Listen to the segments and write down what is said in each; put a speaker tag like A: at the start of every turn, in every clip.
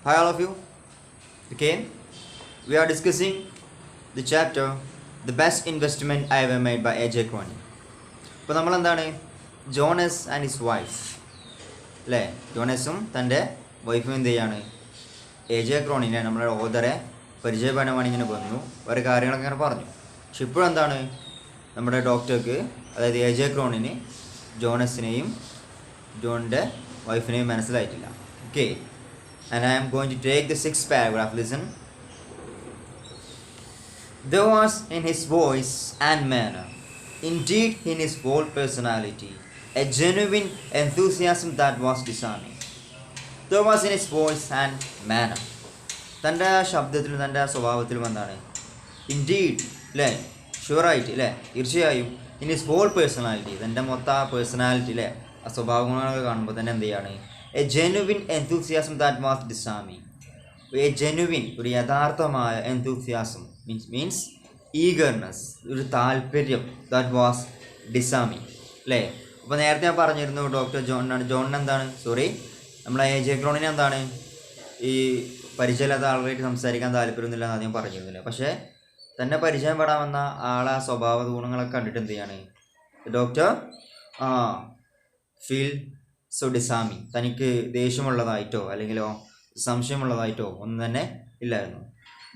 A: Hi, all of you. Okay, we are discussing the chapter The Best Investment I Ever Made by A.J. Cronin. ഇപ്പോൾ നമ്മൾ എന്താണ് Jones and his wife അല്ലേ, ജോണസും തൻ്റെ വൈഫും എന്ത് ചെയ്യാണ് A.J. ക്രോണിനെ നമ്മുടെ ഓതറെ പരിചയപ്പെടാൻ വേണ്ടി ഇങ്ങനെ വന്നു, ഓരോ കാര്യങ്ങളൊക്കെ ഇങ്ങനെ പറഞ്ഞു. പക്ഷെ ഇപ്പോഴെന്താണ് നമ്മുടെ ഡോക്ടർക്ക്, അതായത് A.J. ക്രോണിന് ജോണസിനെയും ജോണിൻ്റെ വൈഫിനെയും മനസ്സിലായിട്ടില്ല. Okay, and I am going to take the sixth paragraph. Listen. There was in his voice and manner, indeed in his whole personality, a genuine enthusiasm that was disarming. There was in his voice and manner. തൻ്റെ ശബ്ദത്തിലും തൻ്റെ സ്വഭാവത്തിലും എന്താണ് indeed അല്ലേ, ഷുവറായിട്ട് അല്ലേ, തീർച്ചയായും in his whole personality, തൻ്റെ മൊത്തം personality അല്ലേ, ആ സ്വഭാവങ്ങളൊക്കെ കാണുമ്പോൾ തന്നെ എന്ത് ചെയ്യാണ് a genuine enthusiasm that was disarming. A genuine, ഒരു യഥാർത്ഥമായ എൻതൂസിയാസം മീൻസ് ഈഗർനെസ്, ഒരു താല്പര്യം, ദാറ്റ് വാസ് ഡിസാമിങ് അല്ലേ. അപ്പോൾ നേരത്തെ ഞാൻ പറഞ്ഞിരുന്നു ഡോക്ടർ ജോണിന് എന്താണ് നമ്മളെ A.J. ക്രോണിന് എന്താണ് ഈ പരിചയമില്ലാത്ത ആളുകളായിട്ട് സംസാരിക്കാൻ താല്പര്യമൊന്നുമില്ല എന്ന് ഞാൻ പറഞ്ഞിരുന്നില്ല. പക്ഷേ തന്നെ പരിചയപ്പെടാമെന്ന ആളെ സ്വഭാവ ഗുണങ്ങളൊക്കെ കണ്ടിട്ട് എന്ത് ചെയ്യാണ് ഡോക്ടർ ഫീൽ സോ ഡിസാമിങ്, തനിക്ക് ദേഷ്യമുള്ളതായിട്ടോ അല്ലെങ്കിലോ സംശയമുള്ളതായിട്ടോ ഒന്നും തന്നെ ഇല്ലായിരുന്നു.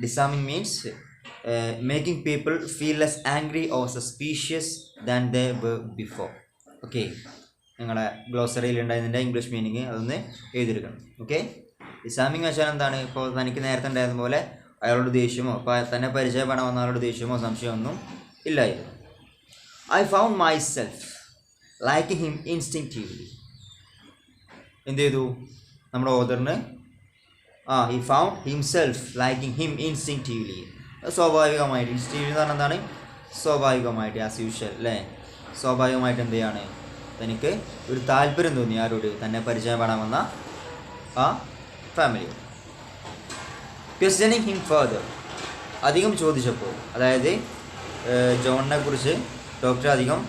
A: Disarming means making people feel less angry or suspicious than they were before. Okay, നിങ്ങളുടെ ഗ്ലോസറിയിൽ ഉണ്ടായതിൻ്റെ ഇംഗ്ലീഷ് മീനിങ് അതൊന്ന് എഴുതിയെടുക്കണം. ഓക്കെ, ഡിസാമിങ് വെച്ചാൽ എന്താണ്, ഇപ്പോൾ തനിക്ക് നേരത്തെ ഉണ്ടായിരുന്ന പോലെ അയാളോട് ദേഷ്യമോ തന്നെ പരിചയപ്പെടാൻ വന്ന ആളോട് ദേഷ്യമോ സംശയമൊന്നും ഇല്ലായിരുന്നു. I found myself liking him instinctively. എന്ത് ചെയ്തു നമ്മുടെ ഓതറിന് he found himself liking him instinctively, സ്വാഭാവികമായിട്ട്. ഇൻസ്റ്റിങ്ക്റ്റീവ് എന്ന് പറഞ്ഞാൽ എന്താണ്, സ്വാഭാവികമായിട്ട്, ആസ് യൂഷ്വൽ അല്ലേ, സ്വാഭാവികമായിട്ട് എന്ത് ചെയ്യാണ് തനിക്ക് ഒരു താല്പര്യം തോന്നി ആരോട്, തന്നെ പരിചയപ്പെടാമെന്ന ആ ഫാമിലി. ക്വസ്റ്റ്യനിങ് ഹിം ഫർദർ, അധികം ചോദിച്ചപ്പോൾ, അതായത് ജോണിനെ കുറിച്ച് ഡോക്ടർ അധികം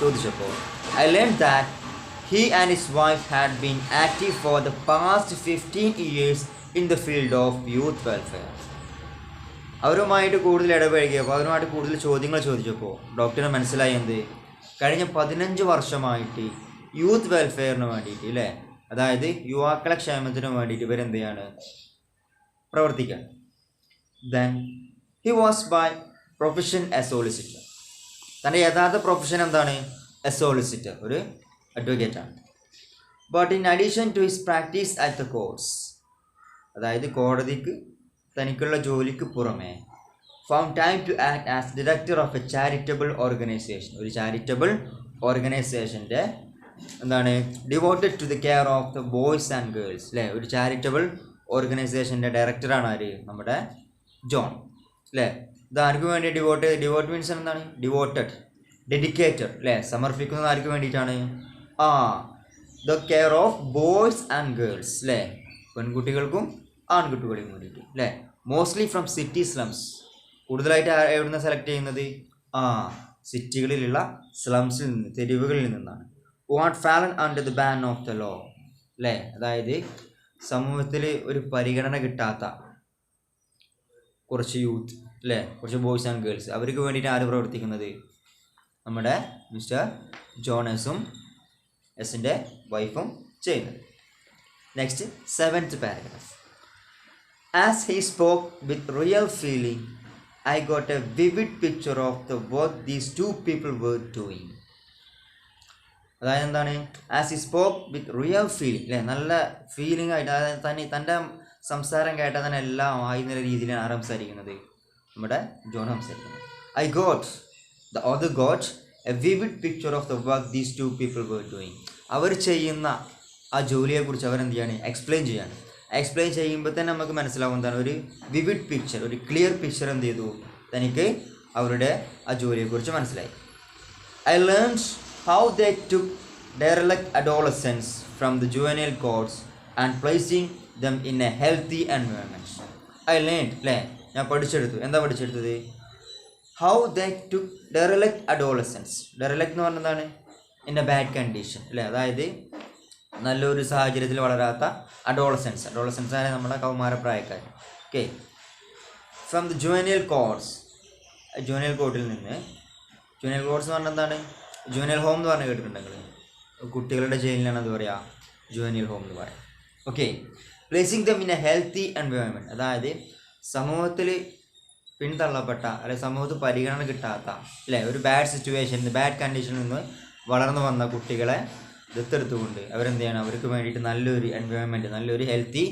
A: ചോദിച്ചപ്പോൾ, I learn that he and his wife had been active for the past 15 years in the field of youth welfare. അവരുമായിട്ട് കൂടുതൽ ഇടപഴകിയപ്പോൾ, അവരുമായിട്ട് കൂടുതൽ ചോദ്യങ്ങൾ ചോദിച്ചപ്പോൾ ഡോക്ടറിന് മനസ്സിലായി എന്ത്, കഴിഞ്ഞ 15 വർഷമായിട്ട് യൂത്ത് വെൽഫെയറിന് വേണ്ടിയിട്ട് അല്ലേ, അതായത് യുവാക്കളെ ക്ഷേമത്തിന് വേണ്ടിയിട്ട് ഇവരെന്ത് ചെയ്യാണ് പ്രവർത്തിക്കാൻ. Then he was by profession a solicitor. തൻ്റെ യഥാർത്ഥ പ്രൊഫഷൻ എന്താണ്, എ സോളിസിറ്റർ, ഒരു അഡ്വക്കേറ്റാണ്. But in addition to his practice at the courts, അതായത് കോടതിക്ക് തനിക്കുള്ള ജോലിക്ക് പുറമെ, found time to act as director of a charitable organisation, ഒരു ചാരിറ്റബിൾ ഓർഗനൈസേഷൻ്റെ എന്താണ് devoted to the care of the boys and girls അല്ലേ. ഒരു ചാരിറ്റബിൾ ഓർഗനൈസേഷൻ്റെ ഡയറക്ടറാണ് ആര്, നമ്മുടെ ജോൺ അല്ലേ. ഇത് ആർക്ക് വേണ്ടി ഡിവോട്ട് മീൻസ് എന്താണ്, ഡിവോട്ടഡ്, ഡെഡിക്കേറ്റഡ് അല്ലേ, സമർപ്പിക്കുന്നത് ആർക്ക് വേണ്ടിയിട്ടാണ്, the care of boys and girls അല്ലേ, പെൺകുട്ടികൾക്കും ആൺകുട്ടികൾക്കും വേണ്ടിയിട്ട് അല്ലേ. മോസ്റ്റ്ലി ഫ്രം സിറ്റി സ്ലംസ്, കൂടുതലായിട്ട് എവിടുന്ന് സെലക്ട് ചെയ്യുന്നത്, സിറ്റികളിലുള്ള സ്ലംസിൽ നിന്ന്, തെരുവുകളിൽ നിന്നാണ്. What fallen under the ban of the law അല്ലേ, അതായത് സമൂഹത്തിൽ ഒരു പരിഗണന കിട്ടാത്ത കുറച്ച് യൂത്ത് അല്ലേ, കുറച്ച് ബോയ്സ് ആൻഡ് ഗേൾസ്, അവർക്ക് വേണ്ടിയിട്ട് ആര് പ്രവർത്തിക്കുന്നത്, നമ്മുടെ മിസ്റ്റർ ജോണസും എസിൻ്റെ വൈഫും ചെയ്യുന്നത്. Next 7th paragraph. As he spoke with real feeling, I got a vivid picture of the work these two people were doing. അതായത് എന്താണ്, as he spoke with real feeling അല്ലേ, നല്ല ഫീലിംഗ് ആയിട്ട്, അതായത് തൻ്റെ സംസാരം കേട്ടാൽ തന്നെ എല്ലാം ആയിരുന്ന രീതിയിലാണ് സംസാരിക്കുന്നത് നമ്മുടെ ജോൺ സംസാരിക്കുന്നത്. The author got a vivid picture of the work these two people were doing. അവർ ചെയ്യുന്ന ആ ജോലിയെക്കുറിച്ച് അവരെന്ത് ചെയ്യാണ്, എക്സ്പ്ലെയിൻ ചെയ്യുമ്പോൾ തന്നെ നമുക്ക് മനസ്സിലാവും എന്താണ്, ഒരു വിവിഡ് പിക്ചർ, ഒരു ക്ലിയർ പിക്ചർ എന്ത് ചെയ്തു തനിക്ക് അവരുടെ ആ ജോലിയെക്കുറിച്ച് മനസ്സിലായി. I learned how they took derelict adolescents from the juvenile courts and placing them in a healthy environment. I learned അല്ലേ, ഞാൻ പഠിച്ചെടുത്തു. എന്താ പഠിച്ചെടുത്തത്, ഹൗ ദേ ടുക്ക് ഡെറിലക്റ്റ് അഡോളസൻസ്. ഡെറിലക്റ്റ് എന്ന് പറഞ്ഞതാണ് ഇൻ എ ബാഡ് കണ്ടീഷൻ അല്ലേ, അതായത് നല്ലൊരു സാഹചര്യത്തിൽ വളരാത്ത അഡോളസൻസ് ആണ് നമ്മുടെ കൗമാരപ്രായക്കാർ. Okay. From the juvenile courts, juvenile കോർട്ടിൽ നിന്ന്. ജുവനൈൽ കോർട്സ് എന്ന് പറഞ്ഞാൽ എന്താണ്? ജുവനൈൽ ഹോം എന്ന് പറഞ്ഞ് കേട്ടിട്ടുണ്ടെങ്കിൽ കുട്ടികളുടെ ജയിലിലാണ് അത് പറയുക, ജുവനൈൽ ഹോം എന്ന് പറയാം. Okay. Placing them in A healthy environment, അതായത് സമൂഹത്തിൽ പിന്തള്ളപ്പെട്ട അല്ലെങ്കിൽ സമൂഹത്തിൽ പരിഗണന കിട്ടാത്ത അല്ലേ ഒരു ബാഡ് സിറ്റുവേഷൻ, ബാഡ് കണ്ടീഷനിൽ നിന്ന് വളർന്നു വന്ന കുട്ടികളെ ദത്തെടുത്തുകൊണ്ട് അവരെന്ത് ചെയ്യണം, അവർക്ക് വേണ്ടിയിട്ട് നല്ലൊരു എൻവയോൺമെൻറ്റ്, നല്ലൊരു ഹെൽത്തി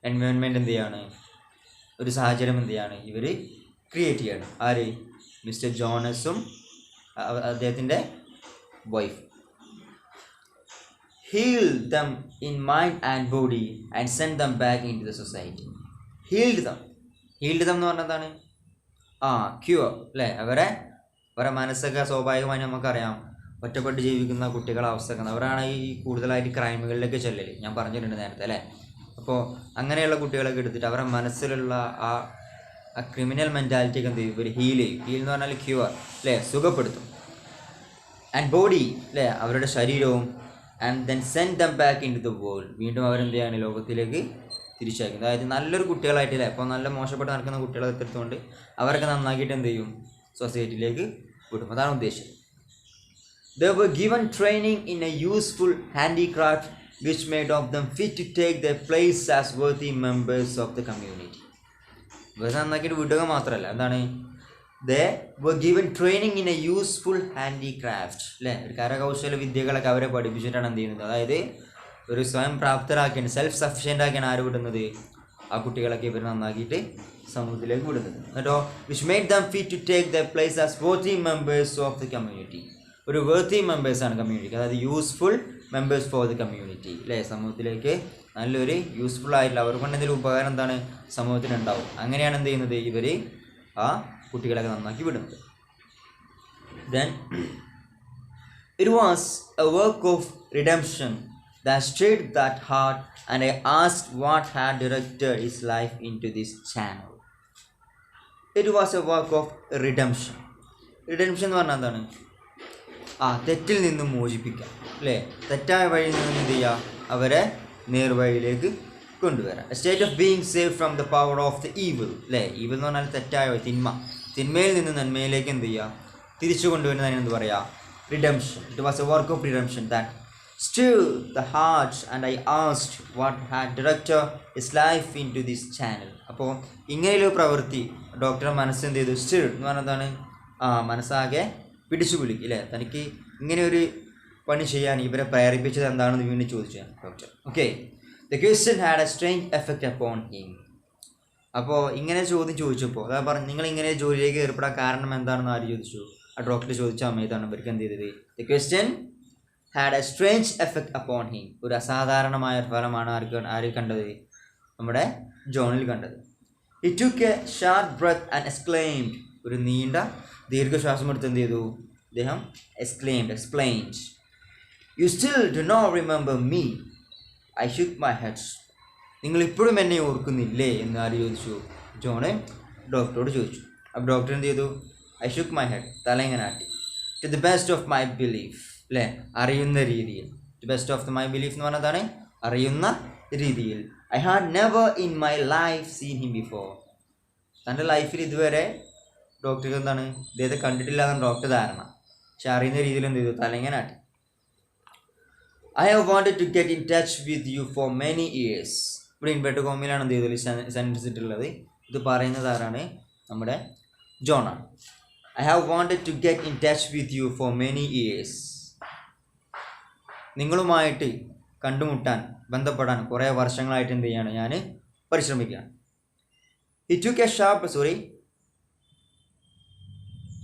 A: എൻവയോൺമെൻറ്റ് എന്ത് ചെയ്യാണ്, ഒരു സാഹചര്യം എന്ത് ചെയ്യാണ് ഇവർ ക്രിയേറ്റ് ചെയ്യാണ്. ആര്? മിസ്റ്റർ ജോണസും അദ്ദേഹത്തിൻ്റെ wife. Heal them in mind and body and send them back into the society. Healed them എന്ന് പറഞ്ഞാൽ എന്താണ്? ക്യൂർ അല്ലേ, അവരെ മനസ്സൊക്കെ സ്വാഭാവികമായി നമുക്കറിയാം ഒറ്റപ്പെട്ട് ജീവിക്കുന്ന കുട്ടികളെ അവസ്ഥ അവരാണ് ഈ കൂടുതലായിട്ട് ക്രൈമുകളിലേക്ക് ചെല്ലല്, ഞാൻ പറഞ്ഞിട്ടുണ്ട് നേരത്തെ അല്ലേ. അപ്പോൾ അങ്ങനെയുള്ള കുട്ടികളൊക്കെ എടുത്തിട്ട് അവരുടെ മനസ്സിലുള്ള ആ ക്രിമിനൽ മെൻറ്റാലിറ്റിയൊക്കെ എന്ത് ചെയ്യും, ഇവർ ഹീൽ ചെയ്യും. ഹീൽ എന്ന് പറഞ്ഞാൽ ക്യൂർ അല്ലേ, സുഖപ്പെടുത്തും. ആൻഡ് ബോഡി അല്ലേ, അവരുടെ ശരീരവും. And then send them back into the world, വീണ്ടും അവരെന്ത് ചെയ്യാണ് ലോകത്തിലേക്ക് തിരിച്ചയക്കും. അതായത് നല്ലൊരു കുട്ടികളായിട്ടില്ലേ, അപ്പോൾ നല്ല മോശപ്പെട്ട് നടക്കുന്ന കുട്ടികളെ എടുത്തുകൊണ്ട് അവരൊക്കെ നന്നാക്കിയിട്ട് എന്ത് ചെയ്യും, സൊസൈറ്റിയിലേക്ക് വിടും. അതാണ് ഉദ്ദേശം. They were given training in a useful handicraft which made of them fit to take their place as worthy members of the community. വെറുതെ നന്നാക്കിയിട്ട് വിടുക മാത്രമല്ല, എന്താണ്? They were given training in a useful handicraft അല്ലേ, ഒരു കരകൗശല വിദ്യകളൊക്കെ അവരെ പഠിപ്പിച്ചിട്ടാണ് എന്ത് ചെയ്യുന്നത്, അതായത് ഒരു സ്വയം പ്രാപ്തരാക്കിയാണ്, സെൽഫ് സഫിഷ്യൻ്റ് ആക്കിയാണ് ആര് വിടുന്നത്, ആ കുട്ടികളൊക്കെ ഇവർ നന്നാക്കിയിട്ട് സമൂഹത്തിലേക്ക് വിടുന്നത്. കേട്ടോ, which made them fit to take the place as worthy members of the community. ഒരു വർത്തി മെമ്പേഴ്സാണ് കമ്മ്യൂണിറ്റി, അതായത് useful members for the community അല്ലേ, സമൂഹത്തിലേക്ക് നല്ലൊരു യൂസ്ഫുൾ ആയിട്ടുള്ള അവർ കൊണ്ട് എന്തെങ്കിലും ഉപകാരം എന്താണ് സമൂഹത്തിനുണ്ടാവും. അങ്ങനെയാണ് എന്ത് ചെയ്യുന്നത്, ഇവർ ആ കുട്ടികളൊക്കെ നന്നാക്കി വിടുന്നത്. Then it was A work of redemption that stirred that heart, and I asked what had directed his life into this channel. It was a work of redemption. Redemption എന്ന് പറഞ്ഞാൽ എന്താണ്? തെറ്റിൽ നിന്നും മോചിപ്പിക്കുക അല്ലേ, തെറ്റായ വഴിയിൽ നിന്നും എന്ത് ചെയ്യുക, അവരെ നേർവഴിയിലേക്ക് കൊണ്ടുവരാം. A state of being save from the power of the evil അല്ലേ, ഈവിൾ എന്ന് പറഞ്ഞാൽ തെറ്റായ തിന്മയിൽ നിന്ന് നന്മയിലേക്ക് എന്ത് ചെയ്യുക, തിരിച്ചു കൊണ്ടുവരുന്നതിന് എന്ത് പറയുക, redemption. It was A work of redemption that stirred the heart, and I asked what had directed his life into this channel. അപ്പോൾ ഇങ്ങനെയൊരു പ്രവൃത്തി ഡോക്ടറെ മനസ്സ് എന്ത് ചെയ്തു, സ്റ്റിർഡ് എന്ന് പറഞ്ഞാൽ എന്താണ്, മനസ്സാകെ പിടിച്ചു കുലുക്കി അല്ലേ, തനിക്ക് ഇങ്ങനെ ഒരു പണി ചെയ്യാൻ ഇവരെ പ്രേരിപ്പിച്ചത് എന്താണെന്ന് വീണ്ടും ചോദിച്ചു doctor. Okay. The question had a strange effect upon him. അപ്പോൾ ഇങ്ങനെ ചോദ്യം ചോദിച്ചപ്പോൾ അതാ പറഞ്ഞു, നിങ്ങൾ ഇങ്ങനെ ജോലിയിലേക്ക് ഏർപ്പെടാൻ കാരണം എന്താണെന്ന് ആര് ചോദിച്ചു, ആ ഡോക്ടർ ചോദിച്ച സമയത്താണ് ഇവർക്ക് എന്ത് ചെയ്തത്, the question had a strange effect upon him. ഒരു അസാധാരണമായ ഫലമാണ് ആര് കണ്ടത്, നമ്മുടെ ജോണിൽ കണ്ടത്. He took a sharp breath and exclaimed, ഒരു നീണ്ട ദീർഘശ്വാസം എടുത്ത് എന്ത് ചെയ്തു, അദ്ദേഹം explained, you still do not remember me. I shook my head. നിങ്ങൾ ഇപ്പോഴും എന്നെ ഓർക്കുന്നില്ലേ എന്ന് ആര് ചോദിച്ചു, ജോണ് ഡോക്ടറോട് ചോദിച്ചു. അപ്പോൾ ഡോക്ടർ എന്ത് ചെയ്തു, ഐ ഷുക്ക് മൈ ഹെഡ്, തല ഇങ്ങനെ ആട്ടി. To the best of my belief അല്ലേ, അറിയുന്ന രീതിയിൽ. To best of my belief എന്ന് പറഞ്ഞതാണ് അറിയുന്ന രീതിയിൽ. I had never in my life seen him before. തൻ്റെ ലൈഫിൽ ഇതുവരെ ഡോക്ടർക്ക് എന്താണ് ഇദ്ദേഹത്തെ കണ്ടിട്ടില്ല എന്നാണ് ഡോക്ടർ ധാരണ. പക്ഷെ അറിയുന്ന രീതിയിൽ എന്ത് ചെയ്തു, തലങ്ങനാട്ടി. I have wanted to get in touch with you for many years. ഇവിടെ ഇൻവെർട്ടഡ് കോമയിലാണ് എന്ത് ചെയ്തത് സെൻറ്റൻസ് ഇട്ടുള്ളത്. ഇത് പറയുന്നത് ആരാണ്, നമ്മുടെ ജോണാണ്. I have wanted to get in touch with you for many years. നിങ്ങളുമായിട്ട് കണ്ടുമുട്ടാൻ ബന്ധപ്പെടാൻ കുറേ വർഷങ്ങളായിട്ട് എന്ത് ചെയ്യാണ്, ഞാൻ പരിശ്രമിക്കുകയാണ്. He took a sharp,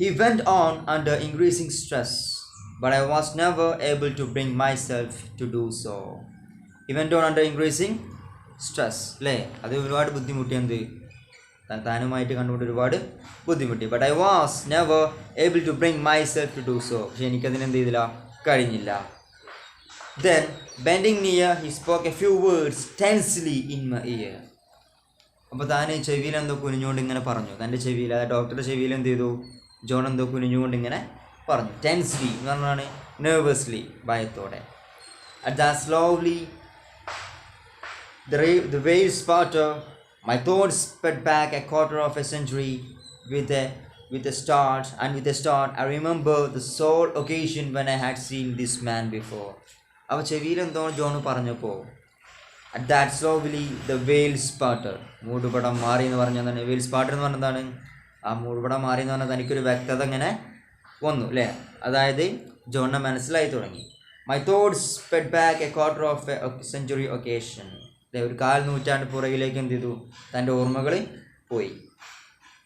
A: he went on under increasing stress, but I was never able to bring myself to do so. He went on under increasing stress അല്ലേ, അത് ഒരുപാട് ബുദ്ധിമുട്ടി, എന്ത് താനുമായിട്ട് കണ്ടുമുട്ടി ഒരുപാട് ബുദ്ധിമുട്ടി. But I was never able to bring myself to do so. പക്ഷെ എനിക്കതിനെന്ത് ചെയ്തില്ല, കഴിഞ്ഞില്ല. Then bending near, he spoke a few words tensely in my ear. അപ്പോൾ താൻ ചെവിയിൽ എന്തോ കുനിഞ്ഞുകൊണ്ട് ഇങ്ങനെ പറഞ്ഞു, തൻ്റെ ചെവിയിൽ, അതായത് ഡോക്ടറുടെ ചെവിയിൽ എന്ത് ചെയ്തു, ജോൺ എന്തോ കുനിഞ്ഞുകൊണ്ട് ഇങ്ങനെ പറഞ്ഞു. ടെൻസ്ലി എന്ന് പറഞ്ഞാണ് നെർവസ്ലി, ഭയത്തോടെ. At that slowly The whale sputter. My thoughts sped back a quarter of a century with a start, and with a start, I remember the sole occasion when I had seen this man before. അവ ചെവിയിലെന്തോ John പറഞ്ഞപ്പോൾ at that slowly the വെയിൽ സ്പാട്ടർ, മൂടുപടം മാറി എന്ന് പറഞ്ഞാൽ എന്താണ്? വെയിൽ സ്പാട്ടർ എന്ന് പറഞ്ഞാൽ എന്താണ്? ആ മൂടുപടം മാറി എന്ന് പറഞ്ഞാൽ തനിക്കൊരു വ്യക്തത ഇങ്ങനെ വന്നു അല്ലേ? അതായത് ജോണിനെ മനസ്സിലായി തുടങ്ങി. My thoughts sped back a quarter of a century occasion. ഒരു 4 നൂറ്റാണ്ട് പുറകിലേക്ക് എന്ത് ചെയ്തു? തൻ്റെ ഓർമ്മകൾ പോയി.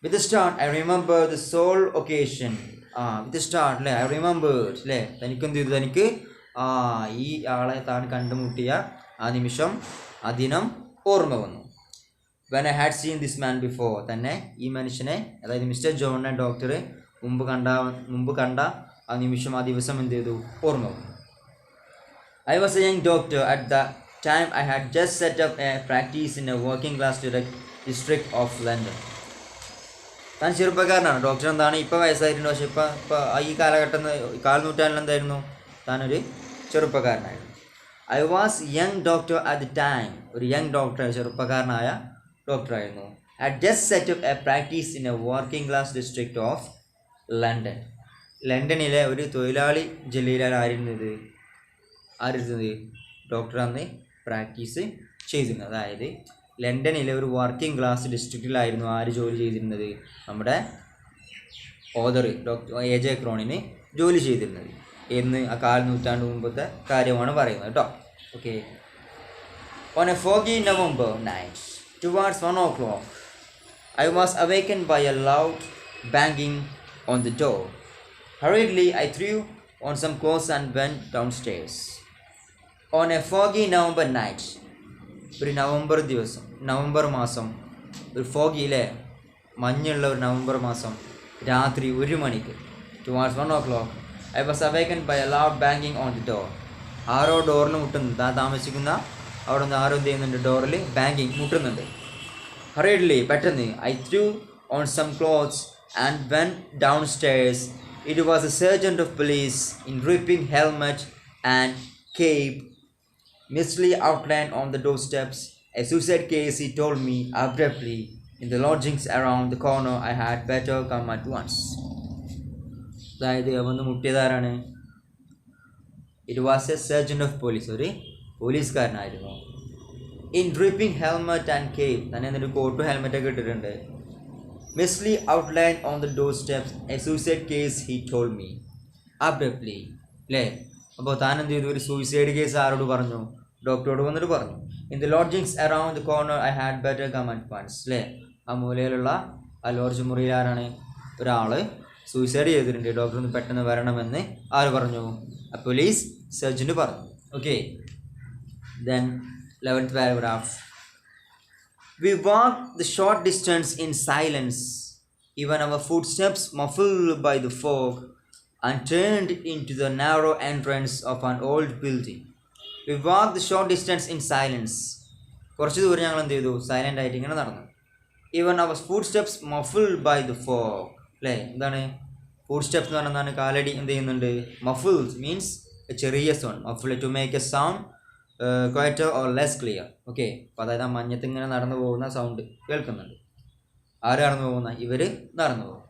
A: With start I remember the sole occasion. With start അല്ലേ, ഐ റിമെമ്പർ അല്ലേ, തനിക്കെന്ത് ചെയ്തു? തനിക്ക് ഈ ആളെ താൻ കണ്ടുമുട്ടിയ ആ നിമിഷം, ആ ദിനം ഓർമ്മ വന്നു. When I had seen this man before, തന്നെ ഈ മനുഷ്യനെ, അതായത് മിസ്റ്റർ ജോണിനെ ഡോക്ടർ മുമ്പ് കണ്ട ആ നിമിഷം, ആ ദിവസം എന്ത് ചെയ്തു? ഓർമ്മ വന്നു. I was a young doctor at the time. I had just set up a practice in a working class district of London. താൻ ചെറുപ്പക്കാരനാണ്. ഡോക്ടർ എന്താണ്? ഇപ്പോൾ വയസ്സായിട്ടുണ്ട്. പക്ഷെ ഇപ്പോൾ ഈ കാലഘട്ടം, 4 നൂറ്റാണ്ടിൽ എന്തായിരുന്നു? താനൊരു ചെറുപ്പക്കാരനായിരുന്നു. I was young doctor at the time. ഒരു യങ് ഡോക്ടർ, ചെറുപ്പക്കാരനായ ഡോക്ടറായിരുന്നു. Had just set up a practice in a working class district of London. ലണ്ടനിലെ ഒരു തൊഴിലാളി ജില്ലയിലാണ് ആയിരുന്നത് ഡോക്ടർ അന്ന് പ്രാക്ടീസ് ചെയ്തിരുന്നത്. അതായത് ലണ്ടനിലെ ഒരു വർക്കിംഗ് ക്ലാസ് ഡിസ്ട്രിക്റ്റിലായിരുന്നു ആര് ജോലി ചെയ്തിരുന്നത്? നമ്മുടെ ഓദർ ഡോക്ടർ AJ ക്രോണിന് ജോലി ചെയ്തിരുന്നത്. എന്ന് ആ 4 നൂറ്റാണ്ട് മുമ്പത്തെ കാര്യമാണ് പറയുന്നത് കേട്ടോ. Okay. On A foggy November night towards 1 o'clock I was awakened by a loud banging on the door. Hurriedly I threw on some clothes and went downstairs. On a foggy November night, ഒരു November മാസം, ഒരു ഫോഗിയിലെ മഞ്ഞുള്ള ഒരു November മാസം രാത്രി 1 മണിക്ക്, towards 1 o'clock, I was awakened by a loud banging on the door. ആരോ ഡോറിൽ മുട്ടുന്നു. താൻ താമസിക്കുന്ന അവിടെ നിന്ന് ആരോ എന്ത് ചെയ്യുന്നുണ്ട്? ഡോറിൽ ബാങ്കിങ് മുട്ടുന്നുണ്ട്. Hurriedly, പെട്ടെന്ന്, I threw on some clothes and went downstairs. It was a sergeant of police in dripping helmet and cape, mistily outlined on the doorsteps. A suicide case, he told me abruptly. In the lodgings around the corner, I had better come at once. അതായത് വന്ന് മുട്ടിയതാരാണ്? It was a sergeant of police, ഒരു പോലീസുകാരനായിരുന്നു. In dripping helmet and cape, തന്നെ എന്നിട്ട് കോട്ടും ഹെൽമെറ്റൊക്കെ ഇട്ടിട്ടുണ്ട്. Misty outline on the door steps, a suicide case he told me abruptly. അല്ലേ? അപ്പോൾ താൻ എന്ത് ചെയ്തു? ഒരു സൂയിസൈഡ് കേസ് ആരോട് പറഞ്ഞു? ഡോക്ടറോട് വന്നിട്ട് പറഞ്ഞു. In the lodgings around the corner I had better come at once. അല്ലേ? ആ മൂലയിലുള്ള ആ ലോഡ്ജ് മുറിയിൽ ആരാണ്? ഒരാൾ സൂയിസൈഡ് ചെയ്തിട്ടുണ്ട്. ഡോക്ടർ ഒന്ന് പെട്ടെന്ന് വരണമെന്ന് ആര് പറഞ്ഞു? ആ പോലീസ് സർജന്റ് പറഞ്ഞു. Okay. Then 11th paragraph. We walked the short distance in silence, even our footsteps muffled by the fog, and turned into the narrow entrance of an old building. We walked the short distance in silence. കുറച്ച് ദൂരം ഞങ്ങൾ എന്ത് ചെയ്തു? Silent ആയിട്ട് ഇങ്ങനെ നടന്നു. Even അവർ footsteps muffled by the fog. അല്ലേ? എന്താണ് ഫുഡ് സ്റ്റെപ്സ് എന്ന് പറഞ്ഞാൽ എന്താണ്? കാലടി എന്ത് ചെയ്യുന്നുണ്ട്? മഫിൾഡ് മീൻസ് ചെറിയ sound. Muffled to make a sound quieter or less clear. Okay. അപ്പോൾ അതായത് ആ മഞ്ഞത്ത് ഇങ്ങനെ നടന്നു പോകുന്ന സൗണ്ട് കേൾക്കുന്നുണ്ട്. ആര് നടന്നു പോകുന്ന? ഇവർ നടന്നു പോകും.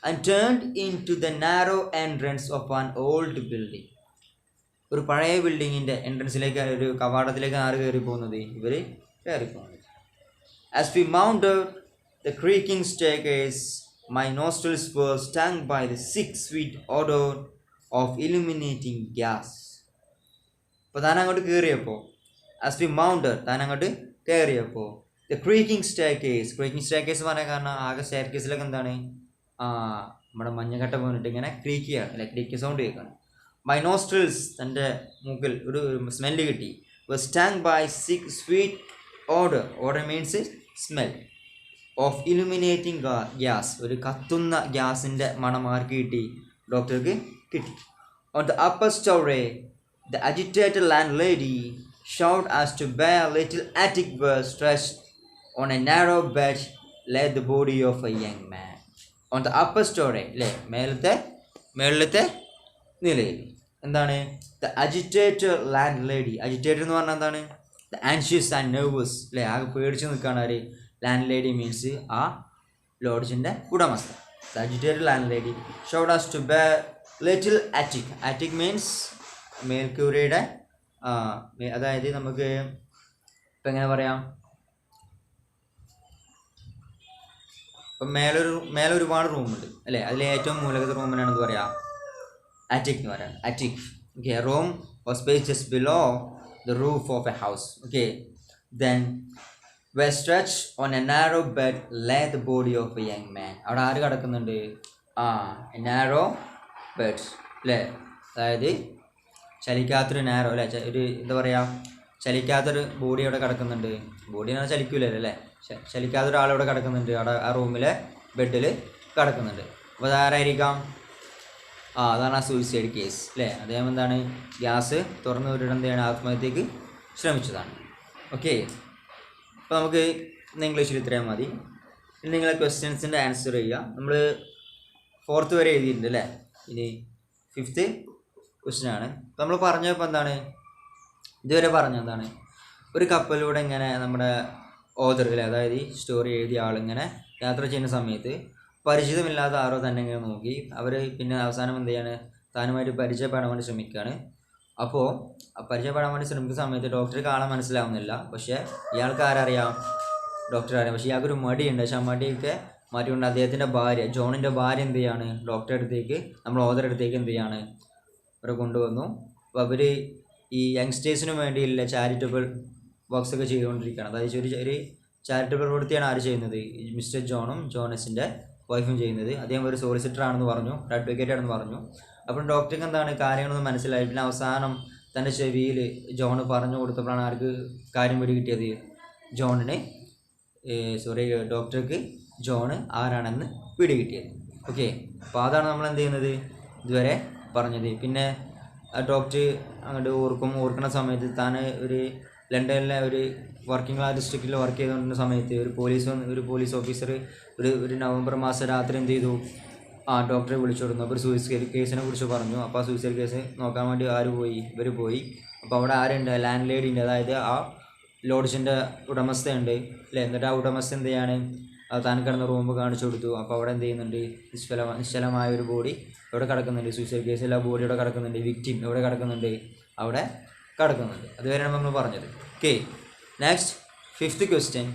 A: And turned into the narrow entrance of an old building. ഒരു പഴയ ബിൽഡിങ്ങിൻ്റെ എൻട്രൻസിലേക്ക്, ഒരു കവാടത്തിലേക്ക് ആര് കയറി പോകുന്നത്? ഇവർ കയറി പോകുന്നത്. As we mounted the creaking staircase, my nostrils were stung by the sick sweet odor of illuminating gas. അപ്പോൾ താൻ അങ്ങോട്ട് കയറിയപ്പോൾ, ആസ് വി മൗണ്ടഡ്, താൻ അങ്ങോട്ട് കയറിയപ്പോൾ, the creaking staircase. Creaking staircase പറയാൻ കാരണം ആകെ സ്റ്റെയർകേസിലൊക്കെ എന്താണ്? നമ്മുടെ മഞ്ഞക്കട്ട പോയിട്ട് ഇങ്ങനെ ക്രീക്ക് ചെയ്യാണ്, അല്ലെ? ക്രീക്ക് സൗണ്ട് കേൾക്കണം. മൈ നോസ്ട്രിൽസ്, തൻ്റെ മൂക്കിൽ ഒരു സ്മെല്ല് കിട്ടി. was stung by sick sweet odor. Odor means smell of illuminating gas. ഒരു കത്തുന്ന ഗ്യാസിൻ്റെ മണം ആർക്ക് കിട്ടി? ഡോക്ടർക്ക് കിട്ടി. On the upper story, the agitated landlady showed us to bear little attic where stretched on a narrow bed lay the body of a young man. On the upper story, അല്ലേ? മേളത്തെ നിലയിൽ എന്താണ്? The agitated landlady. Agitated എന്ന് പറഞ്ഞാൽ എന്താണ്? The anxious and nervous അല്ലേ, ആകെ പേടിച്ച് നിൽക്കുകയാണ് ആര്, ലാൻഡ് ലേഡി മീൻസ് ആ ലോഡ്ജിൻ്റെ ഉടമസ്ഥ. The agitated landlady showed us to bear little attic. Attic means മേൽക്കൂരയുടെ അതായത് നമുക്ക് ഇപ്പം എങ്ങനെ പറയാം, ഇപ്പം മേലെ ഒരുപാട് റൂമുണ്ട് അല്ലേ, അതിൽ ഏറ്റവും മൂലകത്തെ റൂമിനാണ് എന്ത് പറയുക, അറ്റിക് എന്ന് പറയാം. Attic. Okay, room or space just below the roof of A house. Okay, then were stretched on a narrow bed lay the body of a young man. അവിടെ ആര് കിടക്കുന്നുണ്ട്, a narrow bed അല്ലേ, അതായത് ചലിക്കാത്തൊരു narrow അല്ലേ, ഒരു എന്താ പറയുക, ചലിക്കാത്തൊരു body അവിടെ കിടക്കുന്നുണ്ട്. ബോഡി എന്നാൽ ചലിക്കൂലല്ലോ അല്ലേ, ചലിക്കാത്തൊരാളിവിടെ കിടക്കുന്നുണ്ട് അവിടെ ആ റൂമിലെ ബെഡിൽ കിടക്കുന്നുണ്ട്. അപ്പോൾ അതാരായിരിക്കാം, അതാണ് ആ സൂയിസൈഡ് കേസ് അല്ലേ. അദ്ദേഹം എന്താണ്, ഗ്യാസ് തുറന്നു വിട്ടിട്ട് എന്ത് ചെയ്യണം, ആത്മഹത്യക്ക് ശ്രമിച്ചതാണ്. ഓക്കെ, അപ്പോൾ നമുക്ക് ഇന്ന് ഇംഗ്ലീഷിൽ ഇത്രയും മതി. ഇനി നിങ്ങളെ ക്വസ്റ്റ്യൻസിൻ്റെ ആൻസർ ചെയ്യുക. നമ്മൾ 4th വരെ എഴുതിയിട്ടുണ്ട് അല്ലേ, ഇനി 5th ക്വസ്റ്റ്യനാണ്. അപ്പോൾ നമ്മൾ പറഞ്ഞപ്പോൾ എന്താണ്, ഇതുവരെ പറഞ്ഞെന്താണ്, ഒരു കപ്പലിലൂടെ ഇങ്ങനെ നമ്മുടെ ഓതർ അല്ലേ, അതായത് ഈ സ്റ്റോറി എഴുതിയ ആളിങ്ങനെ യാത്ര ചെയ്യുന്ന സമയത്ത് പരിചിതമില്ലാത്ത ആരോ തന്നെ ഇങ്ങനെ നോക്കി. അവർ പിന്നെ അവസാനം എന്ത് ചെയ്യാണ്, താനുമായിട്ട് പരിചയപ്പെടാൻ വേണ്ടി ശ്രമിക്കുകയാണ്. അപ്പോൾ പരിചയപ്പെടാൻ വേണ്ടി ശ്രമിക്കുന്ന സമയത്ത് ഡോക്ടർക്ക് ആളെ മനസ്സിലാവുന്നില്ല. പക്ഷേ ഇയാൾക്ക് ആരറിയാം, ഡോക്ടർ അറിയാം. പക്ഷേ ഇയാൾക്കൊരു മടിയുണ്ട്. പക്ഷേ ആ മടിയൊക്കെ മാറ്റിക്കൊണ്ട് അദ്ദേഹത്തിൻ്റെ ഭാര്യ, ജോണിൻ്റെ ഭാര്യ എന്ത് ചെയ്യാണ്, ഡോക്ടറെ അടുത്തേക്ക്, നമ്മൾ ഓതർ അടുത്തേക്ക് എന്ത് ചെയ്യാണ്, അവരെ കൊണ്ടുവന്നു. അപ്പോൾ അവർ ഈ യങ്സ്റ്റേഴ്സിന് വേണ്ടിയുള്ള ചാരിറ്റബിൾ വർക്ക്സ് ഒക്കെ ചെയ്തുകൊണ്ടിരിക്കുകയാണ്. അതായത് ഒരു ചാരിറ്റബിൾ പ്രവൃത്തിയാണ് ആര് ചെയ്യുന്നത്, മിസ്റ്റർ ജോണും ജോണസിൻ്റെ വൈഫും ചെയ്യുന്നത്. അദ്ദേഹം ഒരു സോളിസിറ്റർ ആണെന്ന് പറഞ്ഞു, ഒരു അഡ്വക്കേറ്റ് ആണെന്ന് പറഞ്ഞു. അപ്പം ഡോക്ടർക്ക് എന്താണ് കാര്യങ്ങളൊന്നും മനസ്സിലായി. പിന്നെ അവസാനം തൻ്റെ ചെവിയിൽ ജോൺ പറഞ്ഞു കൊടുത്തപ്പോഴാണ് ആർക്ക് കാര്യം പിടി കിട്ടിയത്, ജോണിന് ഡോക്ടർക്ക് ജോൺ ആരാണെന്ന് പിടി കിട്ടിയത്. ഓക്കെ, അപ്പോൾ അതാണ് നമ്മൾ എന്ത് ചെയ്യുന്നത് ഇതുവരെ പറഞ്ഞത്. പിന്നെ ഡോക്ടർ അങ്ങോട്ട് ഓർക്കുന്ന സമയത്ത് താൻ ഒരു ലണ്ടനിലെ ഒരു വർക്കിംഗ് ക്ലാസ് ഡിസ്ട്രിക്റ്റിൽ വർക്ക് ചെയ്തുകൊണ്ടിരുന്ന സമയത്ത് ഒരു പോലീസ് ഓഫീസർ ഒരു നവംബർ മാസം രാത്രി എന്ത് ചെയ്തു, ഡോക്ടറെ വിളിച്ചു കൊടുക്കുന്നു. അപ്പോൾ ഒരു സൂയിസൈഡ് കേസിനെ കുറിച്ച് പറഞ്ഞു. അപ്പോൾ ആ സൂയിസൈഡ് കേസ് നോക്കാൻ വേണ്ടി ഇവർ പോയി. അപ്പോൾ അവിടെ ആരുണ്ട്, ലാൻഡ് ലേഡി ഉണ്ട്, അതായത് ആ ലോഡ്ജിൻ്റെ ഉടമസ്ഥയുണ്ട് അല്ലേ. എന്നിട്ട് ആ ഉടമസ്ഥ എന്ത് ചെയ്യാണ്, താൻ കിടന്ന റൂം കാണിച്ചു കൊടുത്തു. അപ്പോൾ അവിടെ എന്ത് ചെയ്യുന്നുണ്ട്, നിശ്ചലമായ ഒരു ബോഡി ഇവിടെ കിടക്കുന്നുണ്ട്. സൂയിസൈഡ് കേസിൽ ആ ബോഡി ഇവിടെ കിടക്കുന്നുണ്ട്. വിക്ടിം എവിടെ കിടക്കുന്നുണ്ട്, അവിടെ കിടക്കുന്നുണ്ട്. അതുവരെയാണ് നമ്മൾ പറഞ്ഞത്. Okay, next 5th question.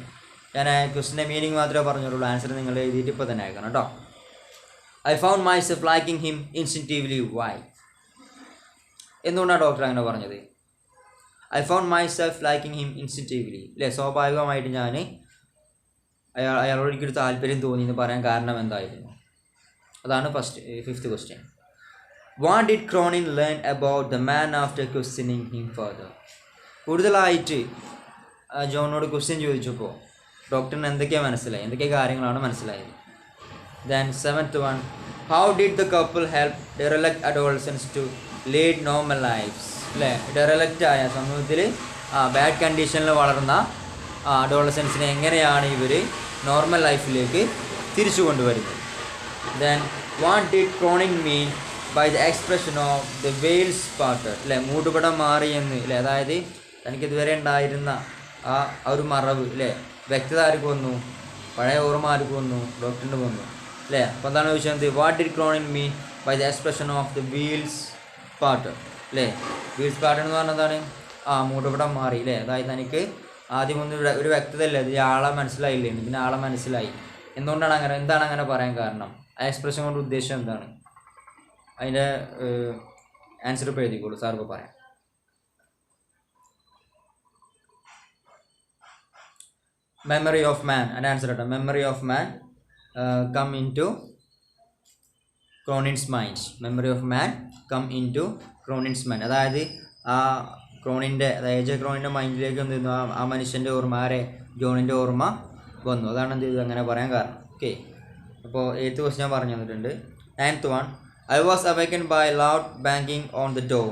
A: ഞാൻ ക്വസ്റ്റ്യൻ്റെ മീനിങ് മാത്രമേ പറഞ്ഞുള്ളൂ, ആൻസർ നിങ്ങൾ എഴുതിയിട്ട് ഇപ്പോൾ തന്നെ അയക്കണം കേട്ടോ. I found myself liking him instinctively. Why? എന്തുകൊണ്ടാണ് ഡോക്ടർ അങ്ങനെ പറഞ്ഞത്? I found myself liking him instinctively അല്ലേ, സ്വാഭാവികമായിട്ട് ഞാൻ അയാളോട് എനിക്കൊരു താല്പര്യം തോന്നി എന്ന് പറയാൻ കാരണം എന്തായിരുന്നു? അതാണ് 5th question. What did Cronin learn about the man after questioning him further? കൂടുതലായിട്ട് ജോണിനോട് ക്വസ്റ്റ്യൻ ചോദിച്ചപ്പോൾ ഡോക്ടറിന് എന്തൊക്കെ കാര്യങ്ങളാണ് മനസ്സിലായത്? Then 7th one, how did the couple help derelict adolescents to lead normal lives? അല്ലേ, ഡെറലക്റ്റ് ആയ സമൂഹത്തിൽ ബാഡ് കണ്ടീഷനിൽ വളർന്ന അഡോളസൻസിനെ എങ്ങനെയാണ് ഇവർ നോർമൽ ലൈഫിലേക്ക് തിരിച്ചു കൊണ്ടുവരുന്നത്? Then what did Cronin mean by the expression of the veils parted? അല്ലേ, മൂടുപടം മാറിയെന്ന് അല്ലേ, അതായത് തനിക്ക് ഇതുവരെ ഉണ്ടായിരുന്ന ആ ഒരു മറവ് അല്ലേ, വ്യക്തത ആർക്ക് വന്നു, പഴയ ഓർമ്മ ആർക്ക് വന്നു, ഡോക്ടറിന് വന്നു അല്ലേ. അപ്പോൾ എന്താണ് ചോദിച്ചത്, what did Cronin mean by the expression of the wheels Parton അല്ലേ. വീൽസ് പാർട്ടൺ എന്ന് പറഞ്ഞാൽ എന്താണ്, മൂടുപടം മാറി അല്ലേ, അതായത് തനിക്ക് ആദ്യമൊന്നും ഒരു വ്യക്തത ഇല്ല, ഇത് ആളെ മനസ്സിലായില്ലേ, ഇതിന് ആളെ മനസ്സിലായി. എന്താണ് അങ്ങനെ പറയാൻ കാരണം? ആ എക്സ്പ്രഷൻ കൊണ്ട് ഉദ്ദേശം എന്താണ്? അതിൻ്റെ ആൻസർ ഇപ്പോൾ എഴുതിക്കോളൂ, സാർക്ക് പറയാം. മെമ്മറി ഓഫ് മാൻ, അതിൻ്റെ ആൻസർ കേട്ടോ. Memory of man come into Cronin's mind. Memory of man come into Cronin's mind. അതായത് ആ അതായത് ക്രോണിൻ്റെ മൈൻഡിലേക്ക് എന്ത് ചെയ്യുന്നു, ആ മനുഷ്യൻ്റെ ഓർമ്മ, ജോണിൻ്റെ ഓർമ്മ വന്നു. അതാണ് എന്ത് ചെയ്തത് അങ്ങനെ പറയാൻ കാരണം. ഓക്കെ, അപ്പോൾ 8th ക്വസ്റ്റ്യൻ പറഞ്ഞു തന്നിട്ടുണ്ട്. 9th one, I was awakened by loud banging on the door.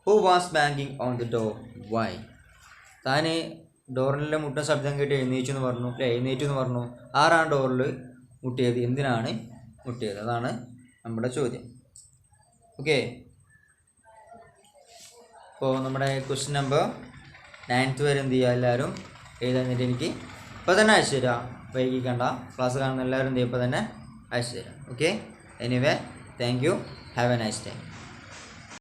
A: Who was banging on the door? Why? താൻ ഡോറിലെ മുട്ട ശബ്ദം കേട്ട് എഴുന്നേറ്റു എന്ന് പറഞ്ഞു. ആരാണ് ഡോറിൽ മുട്ടിയത്, എന്തിനാണ് മുട്ടിയത്? അതാണ് നമ്മുടെ ചോദ്യം. ഓക്കെ, അപ്പോൾ നമ്മുടെ ക്വസ്റ്റ്യൻ നമ്പർ 9th വരെ എന്ത് ചെയ്യുക, എല്ലാവരും എഴുതാന്നിട്ട് എനിക്ക് ഇപ്പോൾ തന്നെ അയച്ചു തരാം. വൈകിക്കണ്ട. ക്ലാസ് കാണുന്ന എല്ലാവരും എന്ത് ചെയ്യുക, ഇപ്പോൾ തന്നെ അയച്ചു തരാം. Okay, anyway thank you, have A nice day.